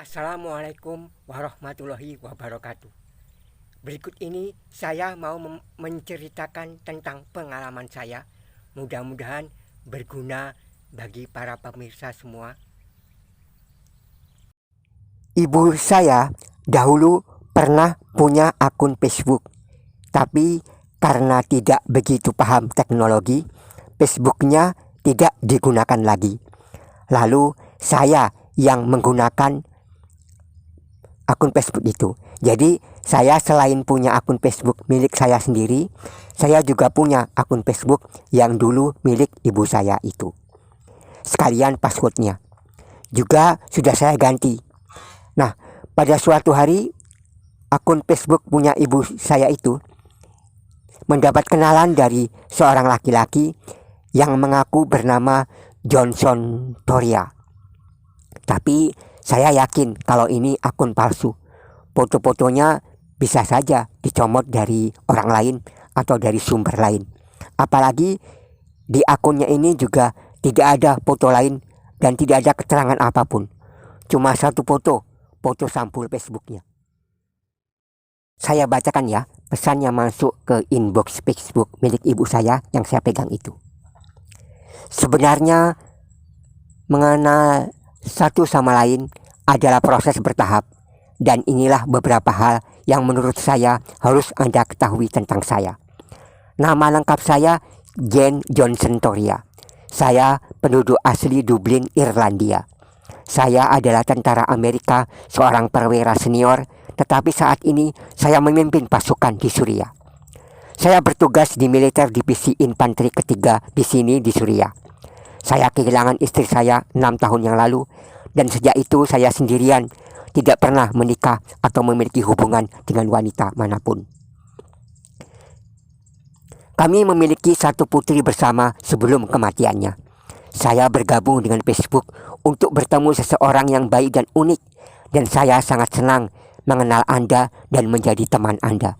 Assalamualaikum warahmatullahi wabarakatuh. Berikut ini saya mau menceritakan tentang pengalaman saya. Mudah-mudahan berguna bagi para pemirsa semua. Ibu saya dahulu pernah punya akun Facebook, tapi karena tidak begitu paham teknologi, Facebooknya tidak digunakan lagi. Lalu saya yang menggunakan akun Facebook itu. Jadi saya selain punya akun Facebook milik saya sendiri, saya juga punya akun Facebook yang dulu milik ibu saya itu. Sekalian passwordnya juga sudah saya ganti. Nah, pada suatu hari akun Facebook punya ibu saya itu mendapat kenalan dari seorang laki-laki yang mengaku bernama Johnson Toria. Tapi saya yakin kalau ini akun palsu. Foto-fotonya bisa saja dicomot dari orang lain atau dari sumber lain. Apalagi di akunnya ini juga tidak ada foto lain dan tidak ada keterangan apapun. Cuma satu foto sampul Facebooknya. Saya bacakan ya, pesannya masuk ke inbox Facebook milik ibu saya yang saya pegang itu. Sebenarnya mengenal satu sama lain adalah proses bertahap, dan inilah beberapa hal yang menurut saya harus Anda ketahui tentang saya. Nama lengkap saya Jane Johnson Toria. Saya penduduk asli Dublin, Irlandia. Saya adalah tentara Amerika, seorang perwira senior, tetapi saat ini saya memimpin pasukan di Suriah. Saya bertugas di militer divisi infanteri ketiga di sini di Suriah. Saya kehilangan istri saya 6 tahun yang lalu, dan sejak itu saya sendirian, tidak pernah menikah atau memiliki hubungan dengan wanita manapun. Kami memiliki satu putri bersama sebelum kematiannya. Saya bergabung dengan Facebook untuk bertemu seseorang yang baik dan unik, dan saya sangat senang mengenal Anda dan menjadi teman Anda.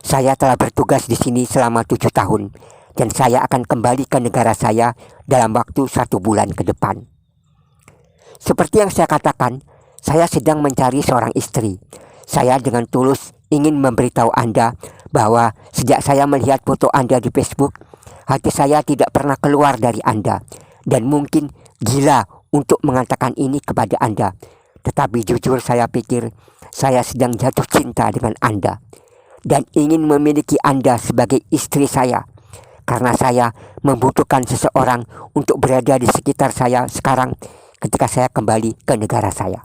Saya telah bertugas di sini selama 7 tahun, dan saya akan kembali ke negara saya dalam waktu 1 bulan ke depan. Seperti yang saya katakan, saya sedang mencari seorang istri. Saya dengan tulus ingin memberitahu Anda bahwa sejak saya melihat foto Anda di Facebook, hati saya tidak pernah keluar dari Anda, dan mungkin gila untuk mengatakan ini kepada Anda. Tetapi jujur saya pikir saya sedang jatuh cinta dengan Anda dan ingin memiliki Anda sebagai istri saya. Karena saya membutuhkan seseorang untuk berada di sekitar saya sekarang ketika saya kembali ke negara saya.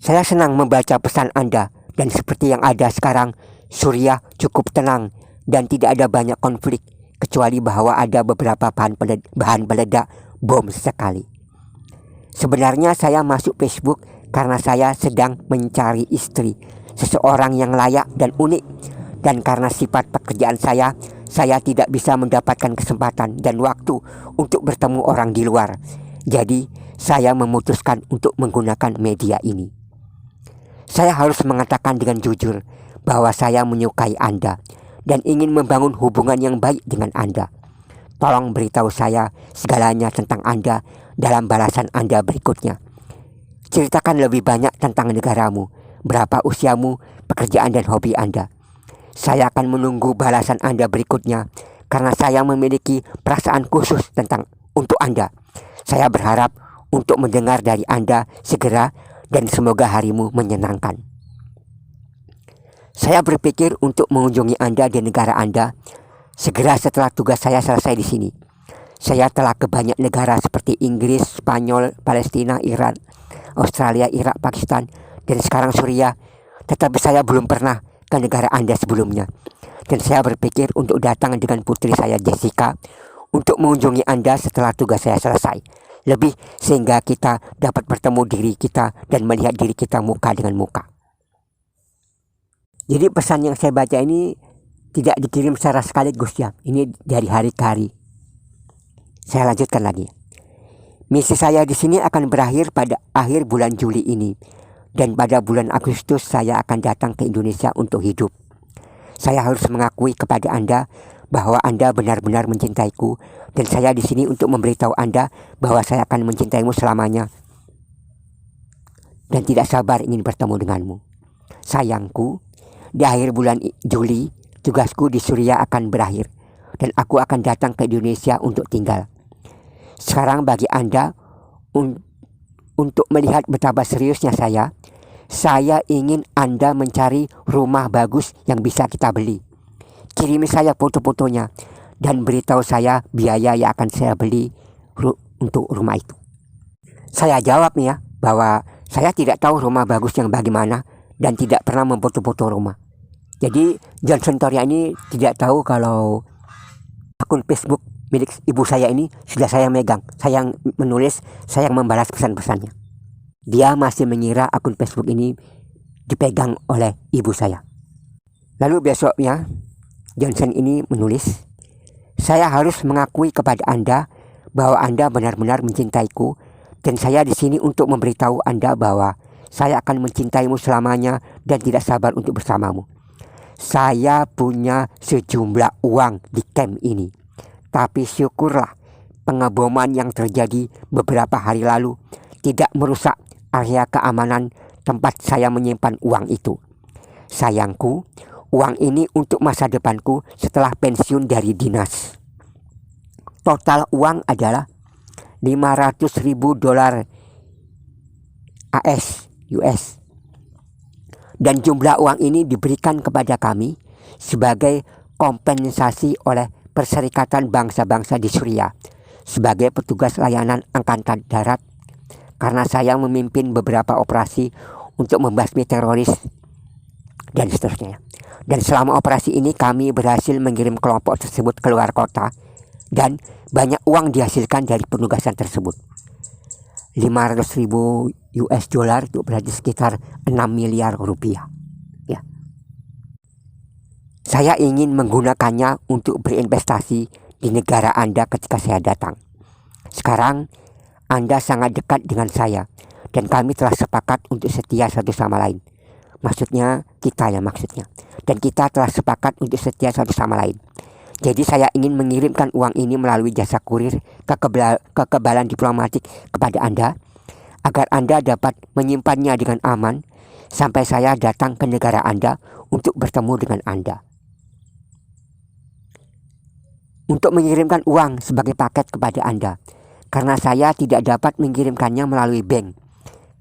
Saya senang membaca pesan Anda, dan seperti yang ada sekarang, Suriah cukup tenang dan tidak ada banyak konflik, kecuali bahwa ada beberapa bahan peledak bom sekali. Sebenarnya saya masuk Facebook karena saya sedang mencari istri, seseorang yang layak dan unik. Dan karena sifat pekerjaan saya tidak bisa mendapatkan kesempatan dan waktu untuk bertemu orang di luar. Jadi, saya memutuskan untuk menggunakan media ini. Saya harus mengatakan dengan jujur bahwa saya menyukai Anda dan ingin membangun hubungan yang baik dengan Anda. Tolong beritahu saya segalanya tentang Anda dalam balasan Anda berikutnya. Ceritakan lebih banyak tentang negaramu, berapa usiamu, pekerjaan dan hobi Anda. Saya akan menunggu balasan Anda berikutnya karena saya memiliki perasaan khusus untuk Anda. Saya berharap untuk mendengar dari Anda segera dan semoga harimu menyenangkan. Saya berpikir untuk mengunjungi Anda di negara Anda segera setelah tugas saya selesai di sini. Saya telah ke banyak negara seperti Inggris, Spanyol, Palestina, Iran, Australia, Irak, Pakistan, dan sekarang Suriah. Tetapi saya belum pernah ke negara Anda sebelumnya. Dan saya berpikir untuk datang dengan putri saya Jessica untuk mengunjungi Anda setelah tugas saya selesai. Lebih sehingga kita dapat bertemu diri kita dan melihat diri kita muka dengan muka. Jadi pesan yang saya baca ini tidak dikirim secara sekaligus ya. Ini dari hari ke hari. Saya lanjutkan lagi. Misi saya di sini akan berakhir pada akhir bulan Juli ini. Dan pada bulan Agustus saya akan datang ke Indonesia untuk hidup. Saya harus mengakui kepada Anda bahwa Anda benar-benar mencintaiku, dan saya di sini untuk memberitahu Anda bahwa saya akan mencintaimu selamanya dan tidak sabar ingin bertemu denganmu. Sayangku, di akhir bulan Juli, tugasku di Suriah akan berakhir dan aku akan datang ke Indonesia untuk tinggal. Sekarang bagi Anda, untuk melihat betapa seriusnya saya ingin Anda mencari rumah bagus yang bisa kita beli. Kirimi saya foto-fotonya dan beritahu saya biaya yang akan saya beli untuk rumah itu. Saya jawab nih ya, bahwa saya tidak tahu rumah bagus yang bagaimana dan tidak pernah memfoto-foto rumah. Jadi Johnson Toria ini tidak tahu kalau akun Facebook milik ibu saya ini sudah saya megang. Saya yang menulis, saya yang membalas pesan-pesannya. Dia masih mengira akun Facebook ini dipegang oleh ibu saya. Lalu besoknya Johnson ini menulis, saya harus mengakui kepada Anda bahwa Anda benar-benar mencintaiku, dan saya di sini untuk memberitahu Anda bahwa saya akan mencintaimu selamanya dan tidak sabar untuk bersamamu. Saya punya sejumlah uang di camp ini, tapi syukurlah pengeboman yang terjadi beberapa hari lalu tidak merusak area keamanan tempat saya menyimpan uang itu. Sayangku, uang ini untuk masa depanku setelah pensiun dari dinas. Total uang adalah $500.000 US. Dan jumlah uang ini diberikan kepada kami sebagai kompensasi oleh Perserikatan Bangsa-Bangsa di Suriah sebagai petugas layanan Angkatan Darat, karena saya memimpin beberapa operasi untuk membasmi teroris dan seterusnya. Dan selama operasi ini kami berhasil mengirim kelompok tersebut keluar kota, dan banyak uang dihasilkan dari penugasan tersebut. $500.000 itu berarti sekitar 6 miliar rupiah. Ya. Saya ingin menggunakannya untuk berinvestasi di negara Anda ketika saya datang. Sekarang Anda sangat dekat dengan saya, dan kami telah sepakat untuk setia satu sama lain. Maksudnya kita ya maksudnya. Dan kita telah sepakat untuk setia satu sama lain. Jadi saya ingin mengirimkan uang ini melalui jasa kurir kekebalan diplomatik kepada Anda, agar Anda dapat menyimpannya dengan aman sampai saya datang ke negara Anda untuk bertemu dengan Anda. Untuk mengirimkan uang sebagai paket kepada Anda, karena saya tidak dapat mengirimkannya melalui bank,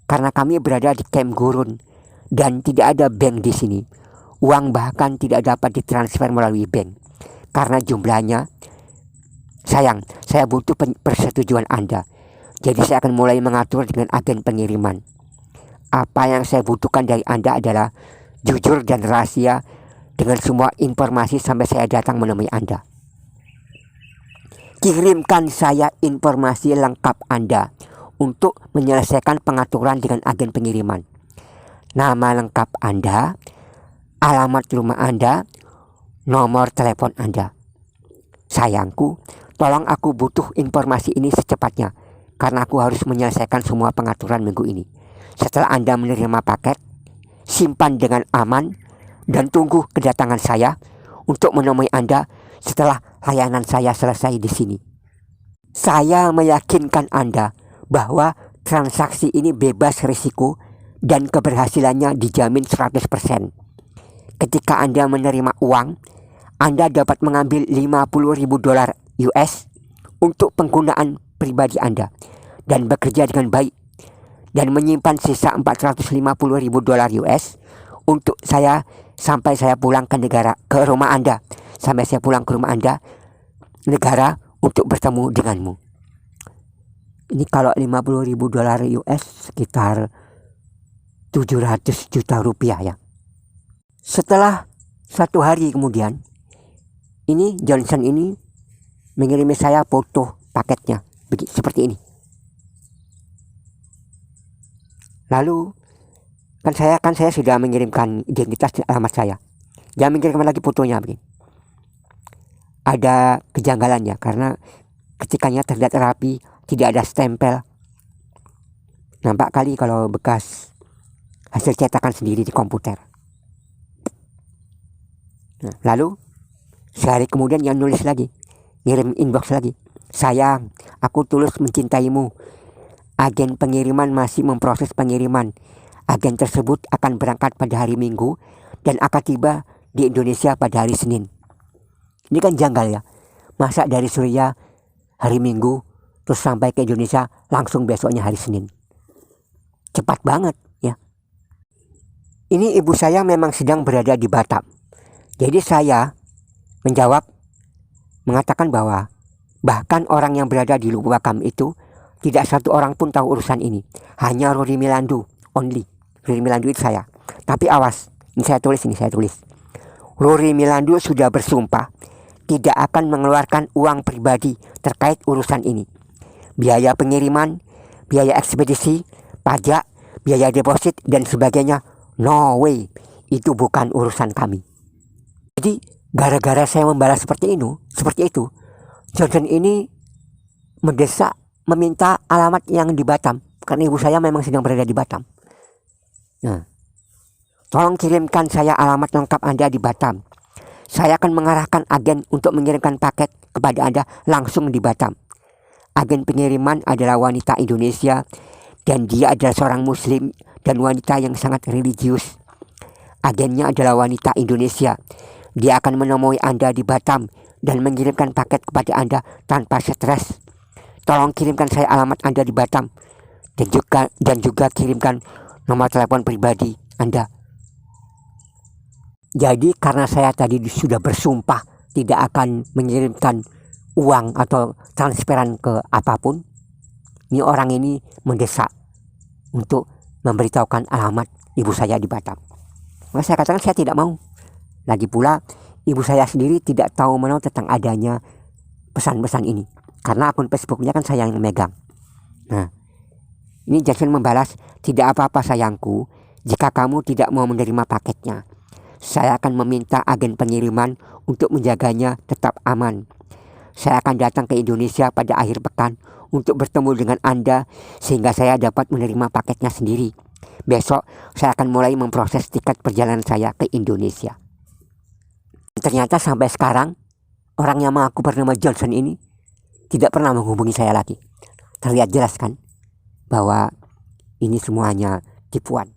karena kami berada di Camp Gurun dan tidak ada bank di sini. Uang bahkan tidak dapat ditransfer melalui bank karena jumlahnya. Sayang, saya butuh persetujuan Anda. Jadi saya akan mulai mengatur dengan agen pengiriman. Apa yang saya butuhkan dari Anda adalah jujur dan rahasia dengan semua informasi sampai saya datang menemui Anda. Kirimkan saya informasi lengkap Anda untuk menyelesaikan pengaturan dengan agen pengiriman. Nama lengkap Anda, alamat rumah Anda, nomor telepon Anda. Sayangku, tolong aku butuh informasi ini secepatnya, karena aku harus menyelesaikan semua pengaturan minggu ini. Setelah Anda menerima paket, simpan dengan aman dan tunggu kedatangan saya untuk menemui Anda setelah layanan saya selesai di sini. Saya meyakinkan Anda bahwa transaksi ini bebas risiko dan keberhasilannya dijamin 100%. Ketika Anda menerima uang, Anda dapat mengambil $50.000 US untuk penggunaan pribadi Anda dan bekerja dengan baik, dan menyimpan sisa $450.000 US untuk saya sampai saya pulang ke rumah Anda, sampai saya pulang ke rumah Anda negara untuk bertemu denganmu. Ini kalau $50.000 US sekitar 700 juta rupiah ya. Setelah 1 hari kemudian, ini Johnson ini mengirimi saya foto paketnya seperti ini. Lalu kan saya sudah mengirimkan identitas dan alamat saya. Dia mengirimkan lagi fotonya begini. Ada kejanggalannya karena ketikannya terlihat rapi, tidak ada stempel. Nampak kali kalau bekas hasil cetakan sendiri di komputer. Nah, lalu sehari kemudian yang nulis lagi, ngirim inbox lagi. Sayang, aku tulus mencintaimu. Agen pengiriman masih memproses pengiriman. Agen tersebut akan berangkat pada hari Minggu dan akan tiba di Indonesia pada hari Senin. Ini kan janggal ya. Masa dari Suriah hari Minggu terus sampai ke Indonesia langsung besoknya hari Senin. Cepat banget ya. Ini ibu saya memang sedang berada di Batam. Jadi saya menjawab, mengatakan bahwa bahkan orang yang berada di Batam itu tidak satu orang pun tahu urusan ini. Hanya Rory Milandu only. Rory Milandu itu saya. Tapi awas, ini saya tulis. Rory Milandu sudah bersumpah tidak akan mengeluarkan uang pribadi terkait urusan ini. Biaya pengiriman, biaya ekspedisi, pajak, biaya deposit dan sebagainya, no way, itu bukan urusan kami. Jadi gara-gara saya membalas seperti itu, Johnson ini mendesak, meminta alamat yang di Batam karena ibu saya memang sedang berada di Batam. Nah, tolong kirimkan saya alamat lengkap Anda di Batam. Saya akan mengarahkan agen untuk mengirimkan paket kepada Anda langsung di Batam. Agen pengiriman adalah wanita Indonesia dan dia adalah seorang muslim dan wanita yang sangat religius. Agennya adalah wanita Indonesia. Dia akan menemui Anda di Batam dan mengirimkan paket kepada Anda tanpa stres. Tolong kirimkan saya alamat Anda di Batam dan juga kirimkan nomor telepon pribadi Anda. Jadi karena saya tadi sudah bersumpah tidak akan mengirimkan uang atau transferan ke apapun, ini orang ini mendesak untuk memberitahukan alamat ibu saya di Batam. Maka saya katakan saya tidak mau. Lagi pula ibu saya sendiri tidak tahu menahu tentang adanya pesan-pesan ini. Karena akun Facebooknya kan saya yang megang. Nah, ini Jackson membalas, tidak apa-apa sayangku, jika kamu tidak mau menerima paketnya. Saya akan meminta agen pengiriman untuk menjaganya tetap aman. Saya akan datang ke Indonesia pada akhir pekan untuk bertemu dengan Anda sehingga saya dapat menerima paketnya sendiri. Besok saya akan mulai memproses tiket perjalanan saya ke Indonesia. Ternyata sampai sekarang orang yang mengaku bernama Johnson ini tidak pernah menghubungi saya lagi. Terlihat jelas kan bahwa ini semuanya tipuan.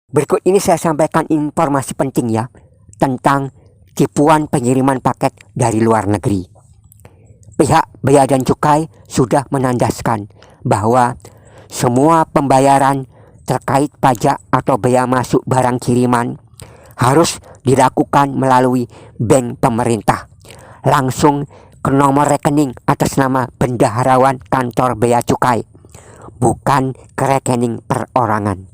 Berikut ini saya sampaikan informasi penting ya tentang tipuan pengiriman paket dari luar negeri. Pihak Bea dan Cukai sudah menandaskan bahwa semua pembayaran terkait pajak atau bea masuk barang kiriman harus dilakukan melalui bank pemerintah, langsung ke nomor rekening atas nama bendaharawan kantor Bea Cukai, bukan ke rekening perorangan.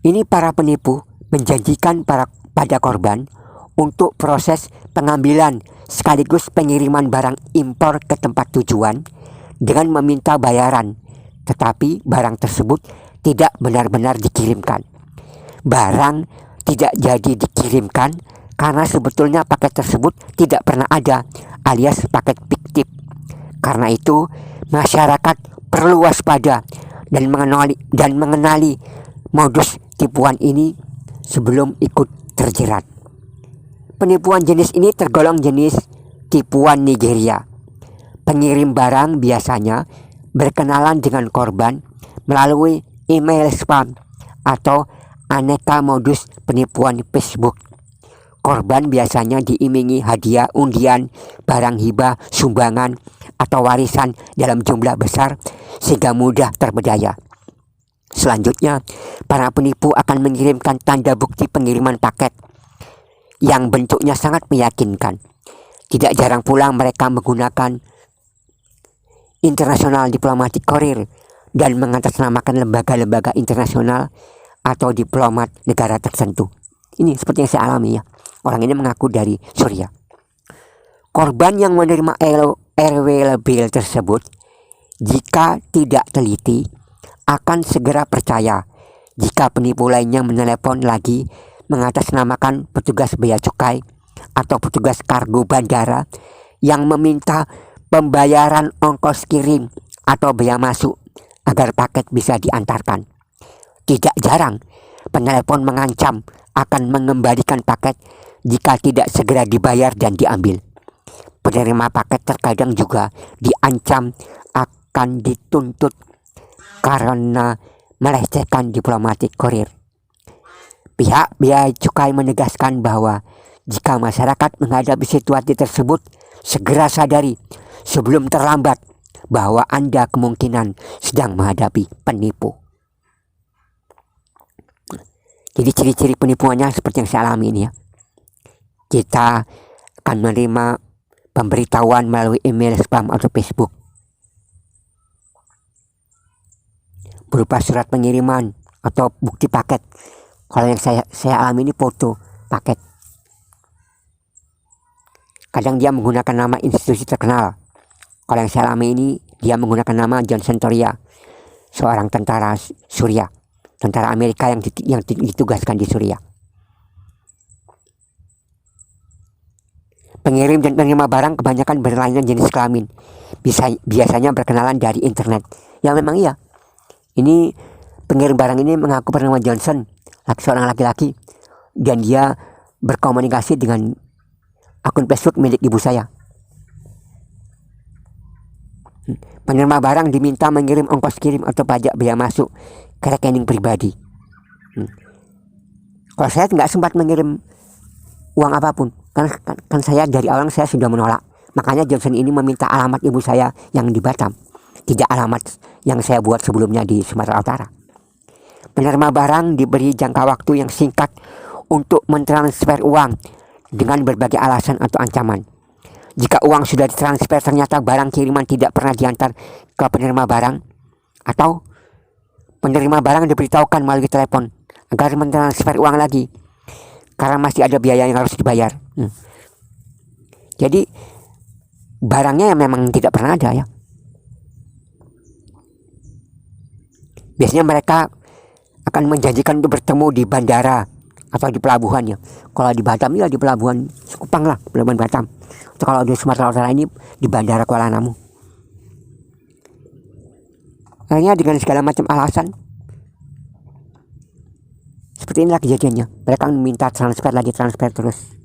Ini para penipu menjanjikan pada korban untuk proses pengambilan sekaligus pengiriman barang impor ke tempat tujuan dengan meminta bayaran, tetapi barang tersebut tidak benar-benar dikirimkan. Barang tidak jadi dikirimkan karena sebetulnya paket tersebut tidak pernah ada, alias paket fiktif. Karena itu masyarakat perlu waspada dan mengenali modus tipuan ini sebelum ikut terjerat. Penipuan jenis ini tergolong jenis tipuan Nigeria. Pengirim barang biasanya berkenalan dengan korban melalui email spam atau aneka modus penipuan Facebook. Korban biasanya diimingi hadiah, undian, barang hibah, sumbangan, atau warisan dalam jumlah besar sehingga mudah terpedaya. Selanjutnya, para penipu akan mengirimkan tanda bukti pengiriman paket yang bentuknya sangat meyakinkan. Tidak jarang pula mereka menggunakan International Diplomatic Courier dan mengatasnamakan lembaga-lembaga internasional atau diplomat negara tertentu. Ini seperti yang saya alami ya. Orang ini mengaku dari Suriah. Korban yang menerima RW label tersebut jika tidak teliti akan segera percaya jika penipu lainnya menelepon lagi mengatasnamakan petugas bea cukai atau petugas kargo bandara yang meminta pembayaran ongkos kirim atau bea masuk agar paket bisa diantarkan. Tidak jarang Penelepon mengancam akan mengembalikan paket jika tidak segera dibayar dan diambil. Penerima paket terkadang juga diancam akan dituntut karena melecehkan diplomatik kurir. Pihak Bea Cukai menegaskan bahwa jika masyarakat menghadapi situasi tersebut, segera sadari sebelum terlambat bahwa Anda kemungkinan sedang menghadapi penipu. Jadi ciri-ciri penipuannya seperti yang saya alami ini ya. Kita akan menerima pemberitahuan melalui email, spam, atau Facebook berupa surat pengiriman atau bukti paket. Kalau yang saya alami ini foto paket. Kadang dia menggunakan nama institusi terkenal. Kalau yang saya alami ini dia menggunakan nama Johnson Toria, seorang tentara Suriah, tentara Amerika yang ditugaskan di Suriah. Pengirim dan penerima barang kebanyakan berlainan jenis kelamin. Biasanya berkenalan dari internet. Ya memang iya. Ini pengirim barang ini mengaku bernama Johnson, seorang laki-laki, dan dia berkomunikasi dengan akun Facebook milik ibu saya. Penerima barang diminta mengirim ongkos kirim atau pajak bea masuk ke rekening pribadi. Kalau saya nggak sempat mengirim uang apapun, kan saya dari awal saya sudah menolak. Makanya Johnson ini meminta alamat ibu saya yang di Batam, tidak alamat yang saya buat sebelumnya di Sumatera Utara. Penerima barang diberi jangka waktu yang singkat untuk mentransfer uang dengan berbagai alasan atau ancaman. Jika uang sudah ditransfer ternyata barang kiriman tidak pernah diantar ke penerima barang, atau penerima barang diberitahukan melalui telepon agar mentransfer uang lagi karena masih ada biaya yang harus dibayar. Jadi barangnya memang tidak pernah ada ya. Biasanya mereka akan menjanjikan untuk bertemu di bandara atau di pelabuhan ya. Kalau di Batam ya di pelabuhan Sekupang lah, pelabuhan Batam. Atau kalau di Sumatera Utara ini di bandara Kuala Namu. Akhirnya dengan segala macam alasan seperti inilah kejadiannya. Mereka meminta transfer lagi, transfer terus.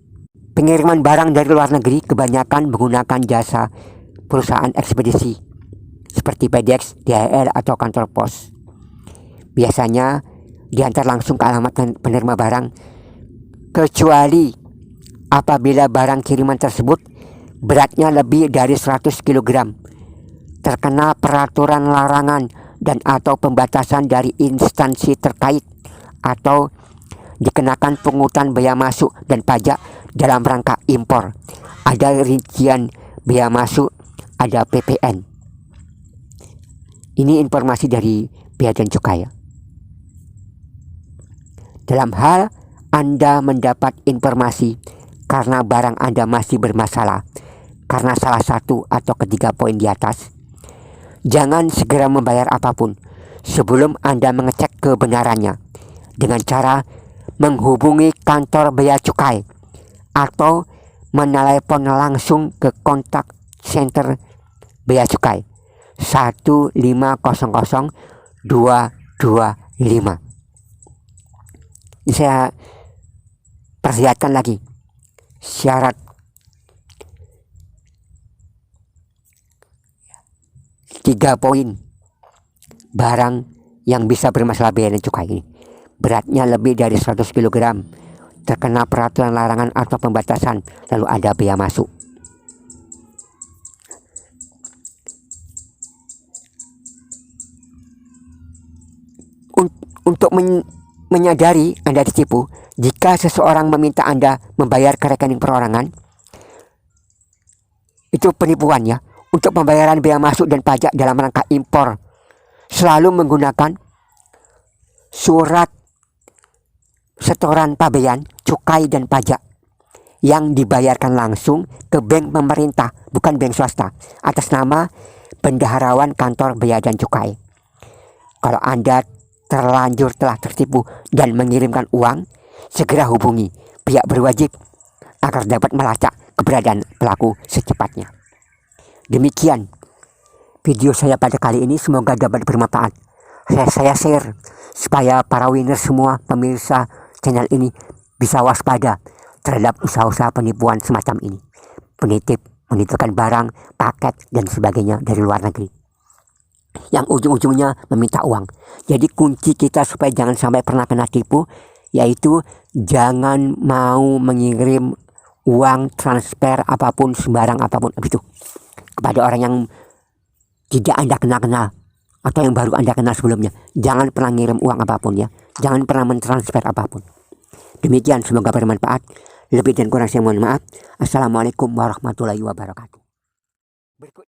Pengiriman barang dari luar negeri kebanyakan menggunakan jasa perusahaan ekspedisi seperti FedEx, DHL, atau kantor pos. Biasanya diantar langsung ke alamat penerima barang, kecuali apabila barang kiriman tersebut beratnya lebih dari 100 kg, terkena peraturan larangan dan atau pembatasan dari instansi terkait, atau dikenakan pungutan bea masuk dan pajak dalam rangka impor. Ada rincian bea masuk, ada PPN. Ini informasi dari Bea dan Cukai. Dalam hal Anda mendapat informasi karena barang Anda masih bermasalah karena salah satu atau ketiga poin di atas, jangan segera membayar apapun sebelum Anda mengecek kebenarannya dengan cara menghubungi kantor Bea Cukai atau menelepon langsung ke kontak center Bea Cukai 1500225. Ini saya perlihatkan lagi syarat tiga poin barang yang bisa bermasalah bea dan cukai ini. Beratnya lebih dari 100 kg, terkena peraturan larangan atau pembatasan, lalu ada bea masuk. Untuk menyadari Anda ditipu, jika seseorang meminta Anda membayar ke rekening perorangan, itu penipuan ya. Untuk pembayaran bea masuk dan pajak dalam rangka impor, selalu menggunakan surat setoran pabean, cukai dan pajak yang dibayarkan langsung ke bank pemerintah, bukan bank swasta, atas nama bendaharawan kantor bea dan cukai. Kalau Anda terlanjur telah tertipu dan mengirimkan uang, segera hubungi pihak berwajib agar dapat melacak keberadaan pelaku secepatnya. Demikian video saya pada kali ini, semoga dapat bermanfaat. saya share supaya para winner semua pemirsa channel ini bisa waspada terhadap usaha-usaha penipuan semacam ini. Menitipkan barang, paket, dan sebagainya dari luar negeri, yang ujung-ujungnya meminta uang. Jadi kunci kita supaya jangan sampai pernah kena tipu, yaitu jangan mau mengirim uang transfer apapun, sembarang apapun itu, kepada orang yang tidak Anda kenal atau yang baru Anda kenal sebelumnya. Jangan pernah ngirim uang apapun ya, jangan pernah mentransfer apapun. Demikian, semoga bermanfaat. Lebih dan kurang saya mohon maaf. Assalamualaikum warahmatullahi wabarakatuh. Berikut